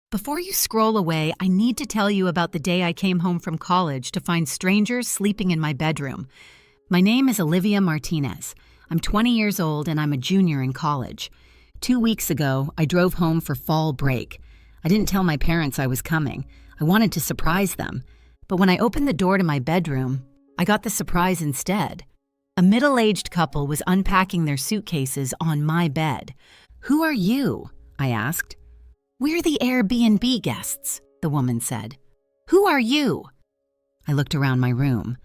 Before you scroll away, I need to tell you about the day I came home from college to find strangers sleeping in my bedroom. My name is Olivia Martinez. I'm 20 years old and I'm a junior in college. 2 weeks ago, I drove home for fall break. I didn't tell my parents I was coming. I wanted to surprise them. But when I opened the door to my bedroom, I got the surprise instead. A middle-aged couple was unpacking their suitcases on my bed. "Who are you?" I asked. "We're the Airbnb guests," the woman said. "Who are you?" I looked around my room.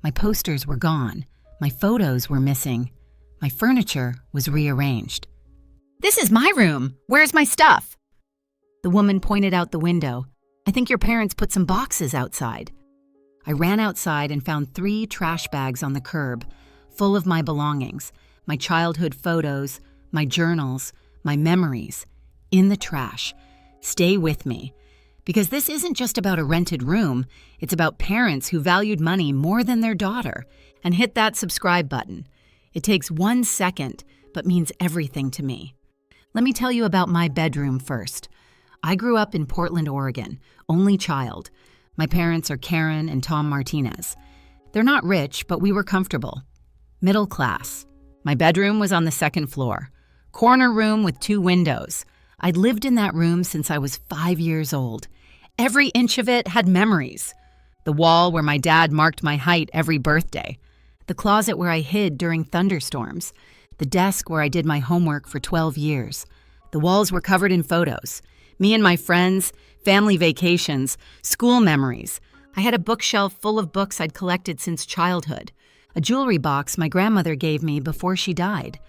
My posters were gone. My photos were missing. My furniture was rearranged. "This is my room. Where's my stuff?" The woman pointed out the window. "I think your parents put some boxes outside." I ran outside and found 3 trash bags on the curb, full of my belongings, my childhood photos, my journals, my memories, in the trash. Stay with me, because this isn't just about a rented room, it's about parents who valued money more than their daughter. And hit that subscribe button. It takes 1 second, but means everything to me. Let me tell you about my bedroom first. I grew up in Portland, Oregon, only child. My parents are Karen and Tom Martinez. They're not rich, but we were comfortable. Middle class. My bedroom was on the 2nd floor. Corner room with 2 windows. I'd lived in that room since I was 5 years old. Every inch of it had memories. The wall where my dad marked my height every birthday. The closet where I hid during thunderstorms. The desk where I did my homework for 12 years. The walls were covered in photos. Me and my friends, family vacations, school memories. I had a bookshelf full of books I'd collected since childhood. A jewelry box my grandmother gave me before she died.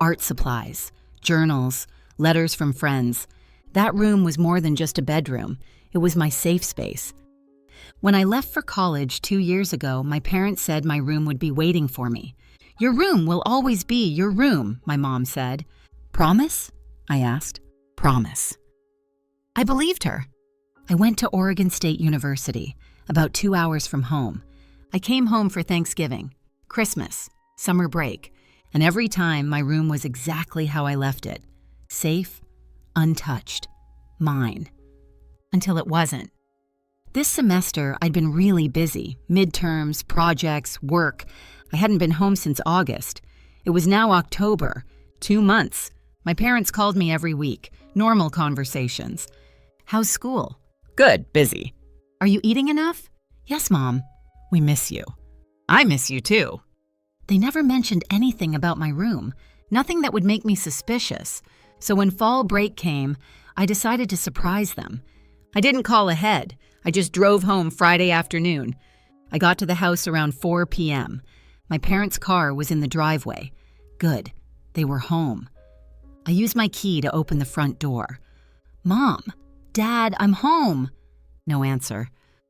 Art supplies, journals, letters from friends. That room was more than just a bedroom. It was my safe space. When I left for college 2 years ago, my parents said my room would be waiting for me. "Your room will always be your room," my mom said. "Promise?" I asked. "Promise." I believed her. I went to Oregon State University, about 2 hours from home. I came home for Thanksgiving, Christmas, summer break, and every time my room was exactly how I left it. Safe, untouched, mine. Until it wasn't. This semester, I'd been really busy. Midterms, projects, work. I hadn't been home since August. It was now October. 2 months. My parents called me every week. Normal conversations. "How's school?" "Good, busy." "Are you eating enough?" "Yes, Mom." "We miss you." "I miss you too." They never mentioned anything about my room. Nothing that would make me suspicious. So when fall break came, I decided to surprise them. I didn't call ahead. I just drove home Friday afternoon. I got to the house around 4 p.m. My parents' car was in the driveway. Good. They were home. I used my key to open the front door. "Mom, Dad, I'm home." No answer.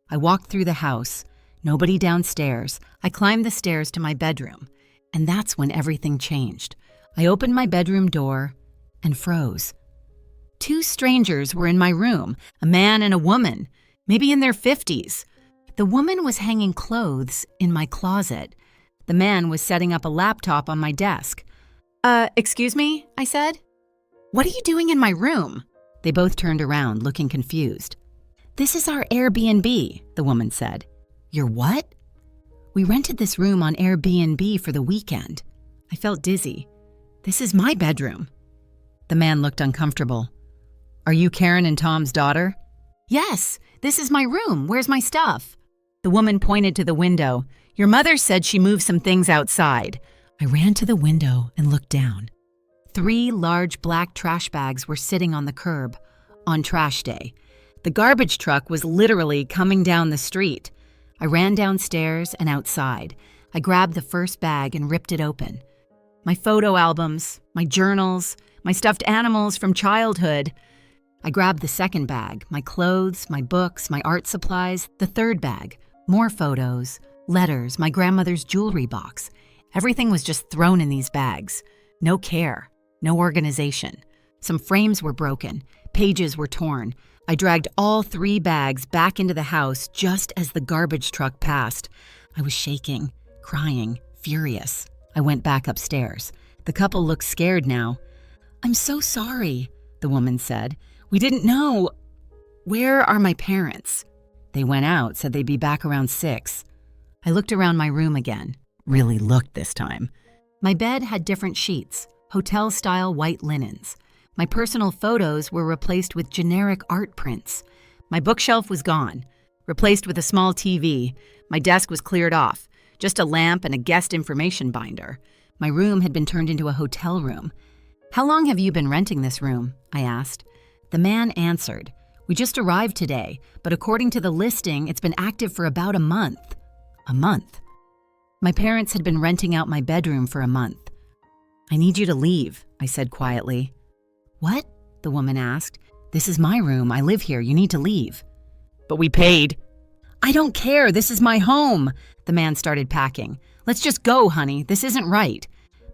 I walked through the house. Nobody downstairs. I climbed the stairs to my bedroom. And that's when everything changed. I opened my bedroom door and froze. 2 strangers were in my room, a man and a woman, maybe in their 50s. The woman was hanging clothes in my closet. The man was setting up a laptop on my desk. Excuse me?" I said. "What are you doing in my room?" They both turned around, looking confused. "This is our Airbnb," the woman said. "Your what?" "We rented this room on Airbnb for the weekend." I felt dizzy. "This is my bedroom." The man looked uncomfortable. "Are you Karen and Tom's daughter?" "Yes, this is my room. Where's my stuff?" The woman pointed to the window. "Your mother said she moved some things outside." I ran to the window and looked down. 3 large black trash bags were sitting on the curb on trash day. The garbage truck was literally coming down the street. I ran downstairs and outside. I grabbed the first bag and ripped it open. My photo albums, my journals, my stuffed animals from childhood. I grabbed the second bag, my clothes, my books, my art supplies. The third bag, more photos, letters, my grandmother's jewelry box. Everything was just thrown in these bags. No care, no organization. Some frames were broken, pages were torn. I dragged all 3 bags back into the house just as the garbage truck passed. I was shaking, crying, furious. I went back upstairs. The couple looked scared now. "I'm so sorry," the woman said. "We didn't know." Where are my parents? They went out, said they'd be back around 6. I looked around my room again. Really looked this time. My bed had different sheets, hotel-style white linens. My personal photos were replaced with generic art prints. My bookshelf was gone, replaced with a small TV. My desk was cleared off, just a lamp and a guest information binder. My room had been turned into a hotel room. How long have you been renting this room? I asked. The man answered, we just arrived today, but according to the listing, it's been active for about a month. A month? My parents had been renting out my bedroom for a month. I need you to leave, I said quietly. What? The woman asked. This is my room. I live here. You need to leave. But we paid. I don't care. This is my home. The man started packing. Let's just go, honey. This isn't right.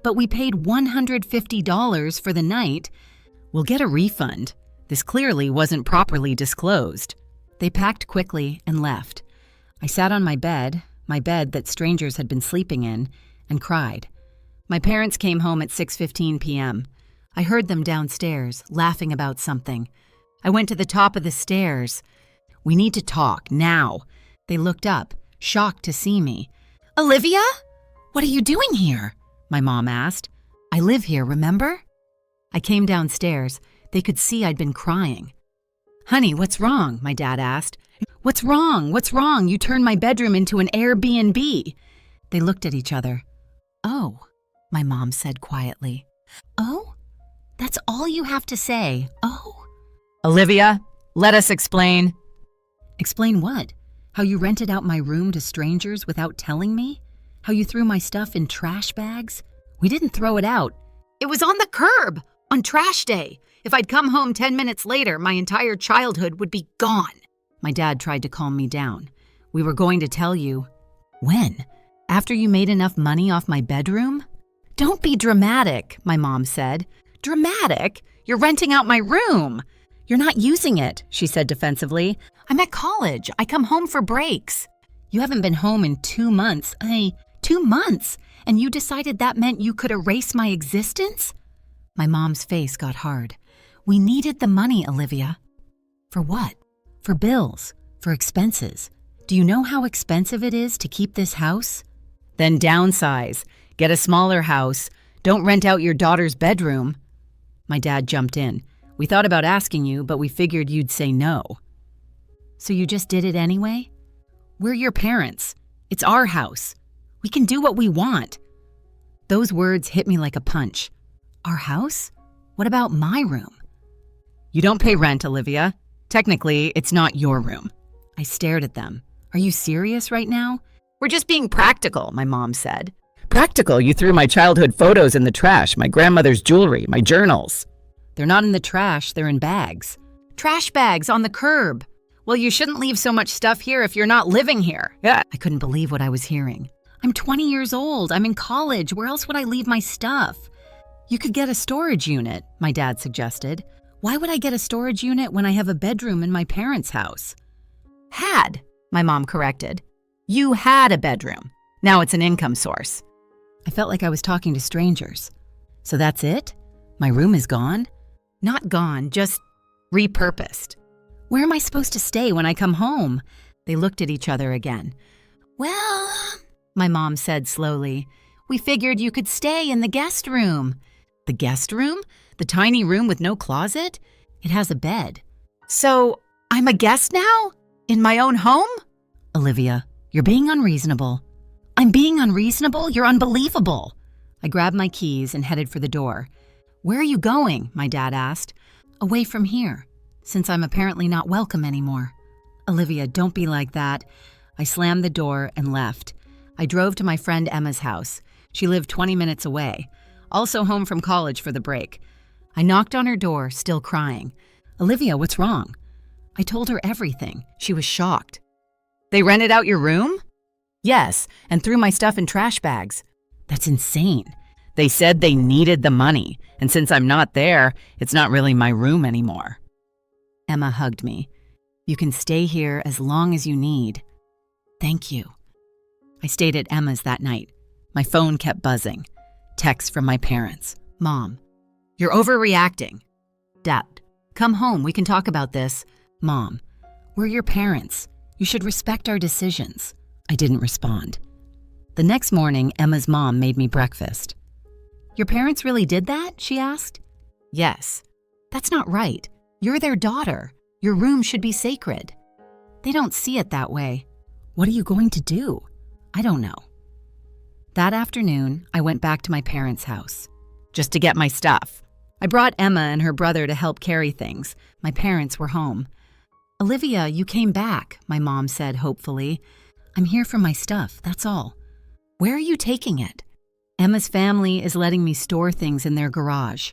But we paid $150 for the night. We'll get a refund. This clearly wasn't properly disclosed. They packed quickly and left. I sat on my bed that strangers had been sleeping in, and cried. My parents came home at 6:15 p.m. I heard them downstairs, laughing about something. I went to the top of the stairs. We need to talk, now. They looked up, shocked to see me. Olivia? What are you doing here? My mom asked. I live here, remember? I came downstairs. They could see I'd been crying. Honey, what's wrong? My dad asked. What's wrong? What's wrong? You turned my bedroom into an Airbnb. They looked at each other. Oh, my mom said quietly. Oh? That's all you have to say. Oh? Olivia, let us explain. Explain what? How you rented out my room to strangers without telling me? How you threw my stuff in trash bags? We didn't throw it out. It was on the curb, on trash day. If I'd come home 10 minutes later, my entire childhood would be gone. My dad tried to calm me down. We were going to tell you. When? After you made enough money off my bedroom? Don't be dramatic, my mom said. Dramatic? You're renting out my room. You're not using it, she said defensively. I'm at college. I come home for breaks. You haven't been home in 2 months. 2 months? And you decided that meant you could erase my existence? My mom's face got hard. We needed the money, Olivia. For what? For bills, for expenses. Do you know how expensive it is to keep this house? Then downsize. Get a smaller house. Don't rent out your daughter's bedroom. My dad jumped in. We thought about asking you, but we figured you'd say no. So you just did it anyway? We're your parents. It's our house. We can do what we want. Those words hit me like a punch. Our house? What about my room? You don't pay rent, Olivia. Technically, it's not your room. I stared at them. Are you serious right now? We're just being practical, my mom said. Practical? You threw my childhood photos in the trash, my grandmother's jewelry, my journals. They're not in the trash, they're in bags. Trash bags on the curb. Well, you shouldn't leave so much stuff here if you're not living here. Yeah. I couldn't believe what I was hearing. I'm 20 years old. I'm in college. Where else would I leave my stuff? You could get a storage unit, my dad suggested. Why would I get a storage unit when I have a bedroom in my parents' house? Had, my mom corrected. You had a bedroom. Now it's an income source. I felt like I was talking to strangers. So that's it? My room is gone? Not gone, just repurposed. Where am I supposed to stay when I come home? They looked at each other again. Well, my mom said slowly, we figured you could stay in the guest room. The guest room? The tiny room with no closet? It has a bed. So, I'm a guest now? In my own home? Olivia, you're being unreasonable. I'm being unreasonable? You're unbelievable. I grabbed my keys and headed for the door. Where are you going? My dad asked. Away from here, since I'm apparently not welcome anymore. Olivia, don't be like that. I slammed the door and left. I drove to my friend Emma's house. She lived 20 minutes away, also home from college for the break. I knocked on her door, still crying. Olivia, what's wrong? I told her everything. She was shocked. They rented out your room? Yes, and threw my stuff in trash bags. That's insane. They said they needed the money, and since I'm not there, it's not really my room anymore. Emma hugged me. You can stay here as long as you need. Thank you. I stayed at Emma's that night. My phone kept buzzing. Texts from my parents. Mom, you're overreacting. Dad, come home. We can talk about this. Mom, we're your parents. You should respect our decisions. I didn't respond. The next morning, Emma's mom made me breakfast. Your parents really did that? She asked. Yes. That's not right. You're their daughter. Your room should be sacred. They don't see it that way. What are you going to do? I don't know. That afternoon, I went back to my parents' house, just to get my stuff. I brought Emma and her brother to help carry things. My parents were home. Olivia, you came back, my mom said hopefully. I'm here for my stuff, that's all. Where are you taking it? Emma's family is letting me store things in their garage.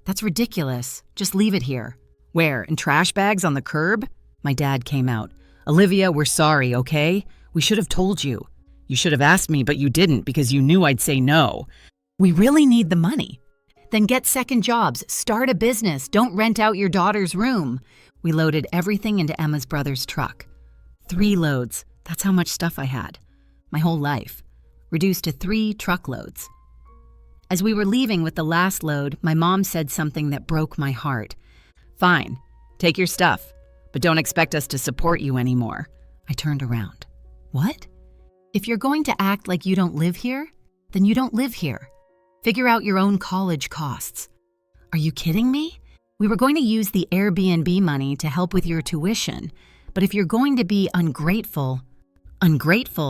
That's ridiculous. Just leave it here. Where, in trash bags on the curb? My dad came out. Olivia, we're sorry, okay? We should have told you. You should have asked me, but you didn't because you knew I'd say no. We really need the money. Then get second jobs, start a business, don't rent out your daughter's room. We loaded everything into Emma's brother's truck. 3 loads, that's how much stuff I had. My whole life. Reduced to 3 truckloads. As we were leaving with the last load, my mom said something that broke my heart. Fine, take your stuff, but don't expect us to support you anymore. I turned around. What? If you're going to act like you don't live here, then you don't live here. Figure out your own college costs. Are you kidding me? We were going to use the Airbnb money to help with your tuition, but if you're going to be ungrateful,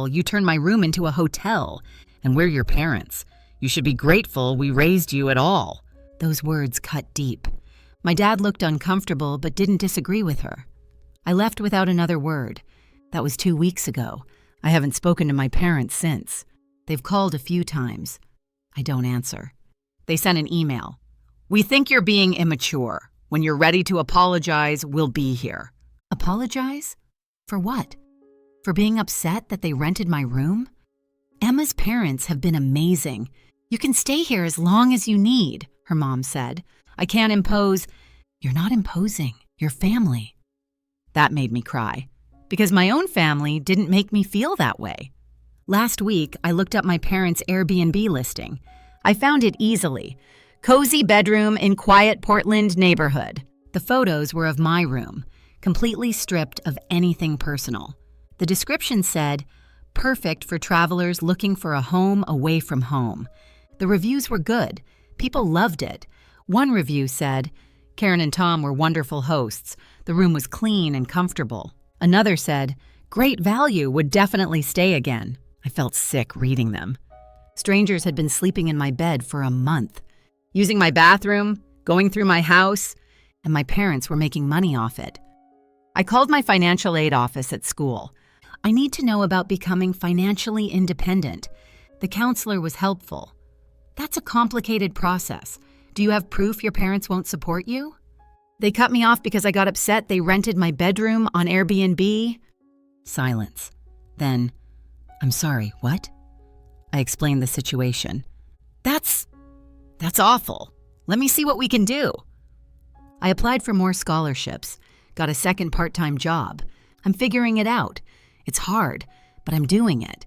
you turn my room into a hotel, and we're your parents. You should be grateful we raised you at all. Those words cut deep. My dad looked uncomfortable but didn't disagree with her. I left without another word. That was 2 weeks ago. I haven't spoken to my parents since. They've called a few times. I don't answer. They sent an email. We think you're being immature. When you're ready to apologize, we'll be here. Apologize? For what? For being upset that they rented my room? Emma's parents have been amazing. You can stay here as long as you need, her mom said. I can't impose. You're not imposing. You're family. That made me cry, because my own family didn't make me feel that way. Last week, I looked up my parents' Airbnb listing. I found it easily. Cozy bedroom in quiet Portland neighborhood. The photos were of my room, completely stripped of anything personal. The description said, perfect for travelers looking for a home away from home. The reviews were good. People loved it. One review said, Karen and Tom were wonderful hosts. The room was clean and comfortable. Another said, great value, would definitely stay again. I felt sick reading them. Strangers had been sleeping in my bed for a month, using my bathroom, going through my house, and my parents were making money off it. I called my financial aid office at school. I need to know about becoming financially independent. The counselor was helpful. That's a complicated process. Do you have proof your parents won't support you? They cut me off because I got upset they rented my bedroom on Airbnb. Silence. Then, I'm sorry, what? I explained the situation. That's awful. Let me see what we can do. I applied for more scholarships, got a second part-time job. I'm figuring it out. It's hard, but I'm doing it.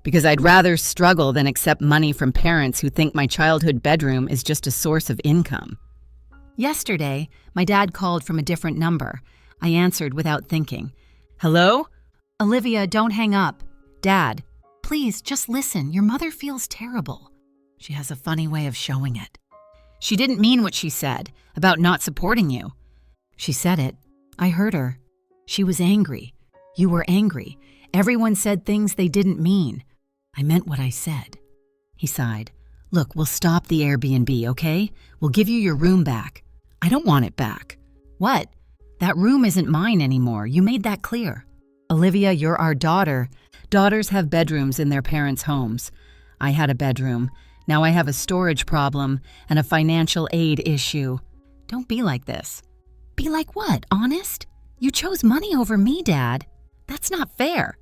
Because I'd rather struggle than accept money from parents who think my childhood bedroom is just a source of income. Yesterday, my dad called from a different number. I answered without thinking. Hello? Olivia, don't hang up. Dad, please, just listen. Your mother feels terrible. She has a funny way of showing it. She didn't mean what she said about not supporting you. She said it. I heard her. She was angry. You were angry. Everyone said things they didn't mean. I meant what I said. He sighed. Look, we'll stop the Airbnb, okay? We'll give you your room back. I don't want it back. What? That room isn't mine anymore. You made that clear. Olivia, you're our daughter. Daughters have bedrooms in their parents' homes. I had a bedroom. Now I have a storage problem and a financial aid issue. Don't be like this. Be like what? Honest? You chose money over me, Dad. That's not fair.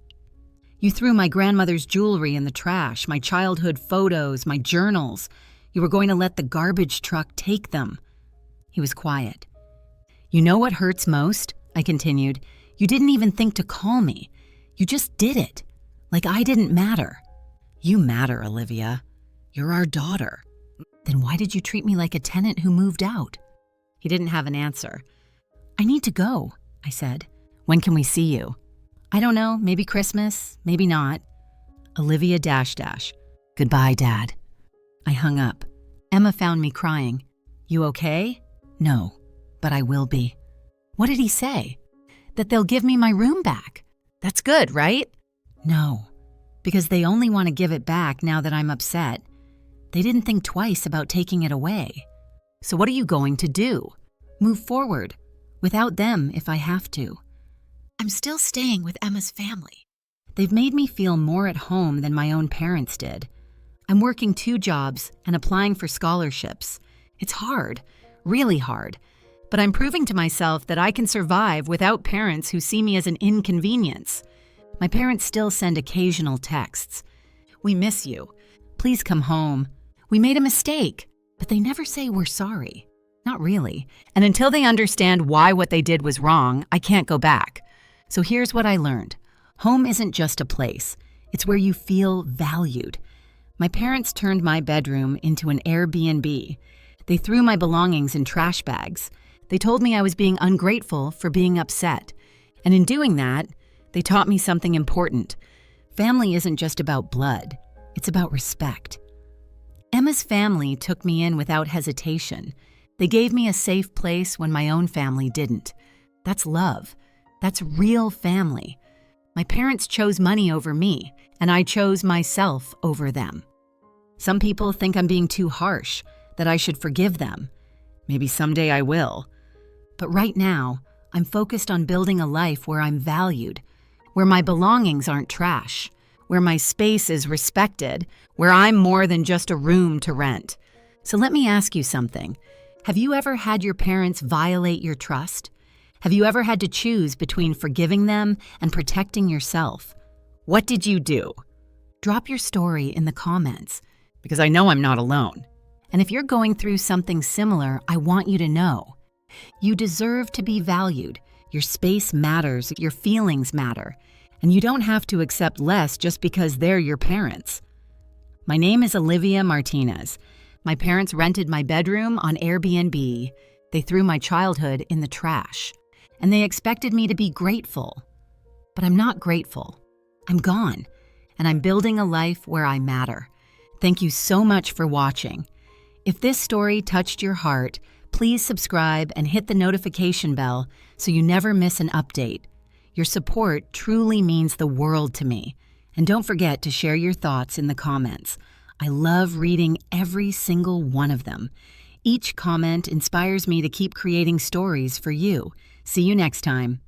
You threw my grandmother's jewelry in the trash, my childhood photos, my journals. You were going to let the garbage truck take them. He was quiet. You know what hurts most? I continued. You didn't even think to call me. You just did it. Like I didn't matter. You matter, Olivia. You're our daughter. Then why did you treat me like a tenant who moved out? He didn't have an answer. I need to go, I said. When can we see you? I don't know, maybe Christmas, maybe not. Olivia dash dash. Goodbye, Dad. I hung up. Emma found me crying. You okay? No, but I will be. What did he say? That they'll give me my room back. That's good, right? No, because they only want to give it back now that I'm upset. They didn't think twice about taking it away. So what are you going to do? Move forward, without them if I have to. I'm still staying with Emma's family. They've made me feel more at home than my own parents did. I'm working 2 jobs and applying for scholarships. It's hard, really hard, but I'm proving to myself that I can survive without parents who see me as an inconvenience. My parents still send occasional texts. We miss you. Please come home. We made a mistake, but they never say we're sorry. Not really. And until they understand why what they did was wrong, I can't go back. So here's what I learned. Home isn't just a place. It's where you feel valued. My parents turned my bedroom into an Airbnb. They threw my belongings in trash bags. They told me I was being ungrateful for being upset. And in doing that, they taught me something important. Family isn't just about blood. It's about respect. Emma's family took me in without hesitation. They gave me a safe place when my own family didn't. That's love. That's real family. My parents chose money over me, and I chose myself over them. Some people think I'm being too harsh, that I should forgive them. Maybe someday I will. But right now, I'm focused on building a life where I'm valued, where my belongings aren't trash, where my space is respected, where I'm more than just a room to rent. So let me ask you something. Have you ever had your parents violate your trust? Have you ever had to choose between forgiving them and protecting yourself? What did you do? Drop your story in the comments, because I know I'm not alone. And if you're going through something similar, I want you to know. You deserve to be valued. Your space matters, your feelings matter, and you don't have to accept less just because they're your parents. My name is Olivia Martinez. My parents rented my bedroom on Airbnb. They threw my childhood in the trash. And they expected me to be grateful. But I'm not grateful. I'm gone, and I'm building a life where I matter. Thank you so much for watching. If this story touched your heart, please subscribe and hit the notification bell so you never miss an update. Your support truly means the world to me. And don't forget to share your thoughts in the comments. I love reading every single one of them. Each comment inspires me to keep creating stories for you. See you next time.